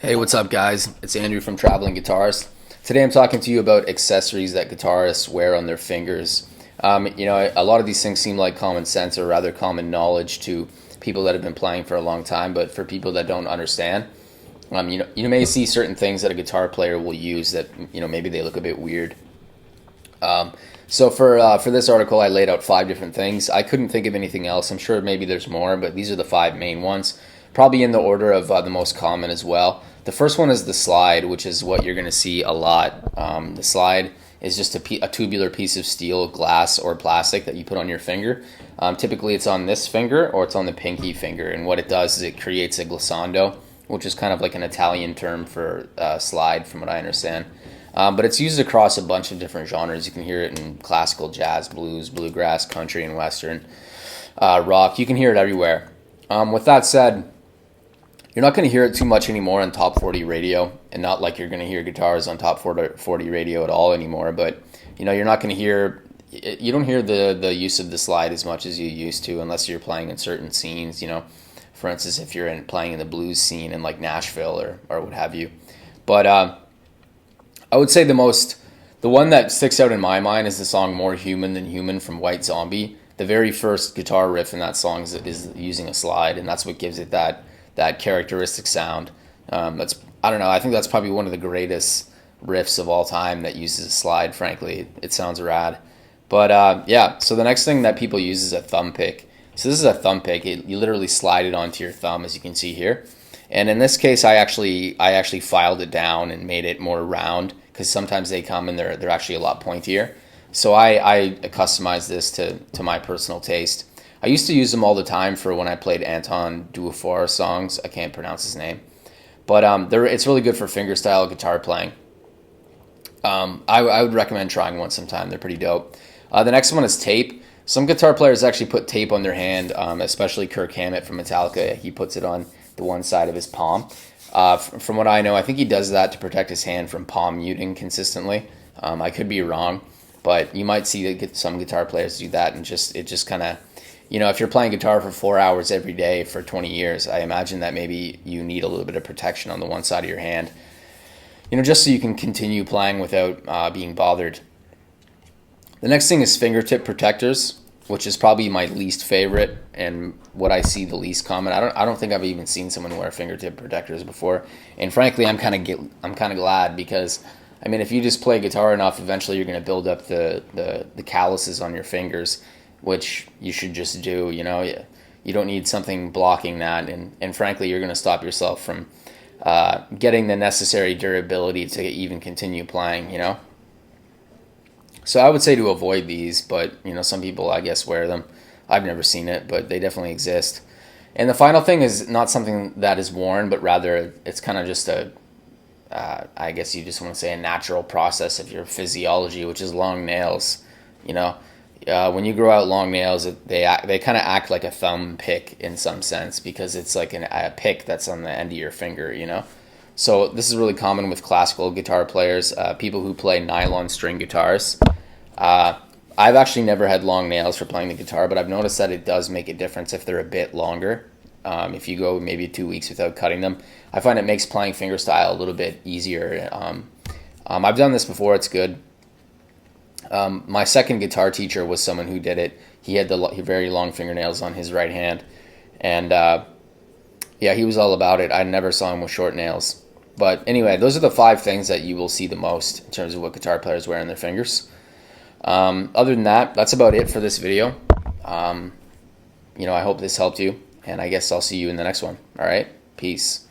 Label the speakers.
Speaker 1: Hey, what's up, guys? It's Andrew from Traveling Guitarist. Today I'm talking to you about accessories that guitarists wear on their fingers. A lot of these things seem like common sense or rather common knowledge to people that have been playing for a long time, but for people that don't understand, you may see certain things that a guitar player will use that, maybe they look a bit weird. So for this article, I laid out 5 different things. I couldn't think of anything else. I'm sure maybe there's more, but these are the 5 main ones. Probably in the order of the most common as well. The first one is the slide, which is what you're going to see a lot. The slide is just a tubular piece of steel, glass, or plastic that you put on your finger. Typically, it's on this finger or it's on the pinky finger. And what it does is it creates a glissando, which is kind of like an Italian term for slide, from what I understand. But it's used across a bunch of different genres. You can hear it in classical, jazz, blues, bluegrass, country, and western, rock. You can hear it everywhere. With that said, you're not going to hear it too much anymore on top 40 radio, and not like you're going to hear guitars on top 40 radio at all anymore. But you're not going to hear, you don't hear the use of the slide as much as you used to, unless you're playing in certain scenes. For instance, if you're playing in the blues scene in like Nashville or what have you. But I would say the one that sticks out in my mind is the song "More Human Than Human" from White Zombie. The very first guitar riff in that song is using a slide, and that's what gives it that characteristic sound. I don't know. I think that's probably one of the greatest riffs of all time that uses a slide. Frankly, it sounds rad. But yeah. So the next thing that people use is a thumb pick. So this is a thumb pick. You literally slide it onto your thumb, as you can see here. And in this case, I actually filed it down and made it more round, because sometimes they come and they're actually a lot pointier. So I customized this to my personal taste. I used to use them all the time for when I played Anton Dufour songs. I can't pronounce his name, but it's really good for fingerstyle guitar playing. I would recommend trying one sometime. They're pretty dope. The next one is tape. Some guitar players actually put tape on their hand, especially Kirk Hammett from Metallica. He puts it on the one side of his palm. From what I know, I think he does that to protect his hand from palm muting consistently. I could be wrong, but you might see some guitar players do that, and it just kind of, if you're playing guitar for 4 hours every day for 20 years, I imagine that maybe you need a little bit of protection on the one side of your hand, just so you can continue playing without being bothered. The next thing is fingertip protectors, which is probably my least favorite and what I see the least common. I don't think I've even seen someone wear fingertip protectors before, and frankly, I'm kind of glad, because if you just play guitar enough, eventually you're going to build up the calluses on your fingers, which you should just do. You don't need something blocking that, and frankly, you're going to stop yourself from getting the necessary durability to even continue playing. So I would say to avoid these, but some people, I guess, wear them. I've never seen it, but they definitely exist. And the final thing is not something that is worn, but rather it's kind of just I guess you just want to say, a natural process of your physiology, which is long nails. When you grow out long nails, they kind of act like a thumb pick in some sense, because it's like a pick that's on the end of your finger. So this is really common with classical guitar players, people who play nylon string guitars. I've actually never had long nails for playing the guitar, but I've noticed that it does make a difference if they're a bit longer. If you go maybe 2 weeks without cutting them, I find it makes playing fingerstyle a little bit easier. I've done this before. It's good. My second guitar teacher was someone who did it. He had the very long fingernails on his right hand, and yeah, he was all about it. I never saw him with short nails. But anyway, those are the 5 things that you will see the most in terms of what guitar players wear on their fingers. Other than that, that's about it for this video. I hope this helped you, and I guess I'll see you in the next one. All right, peace.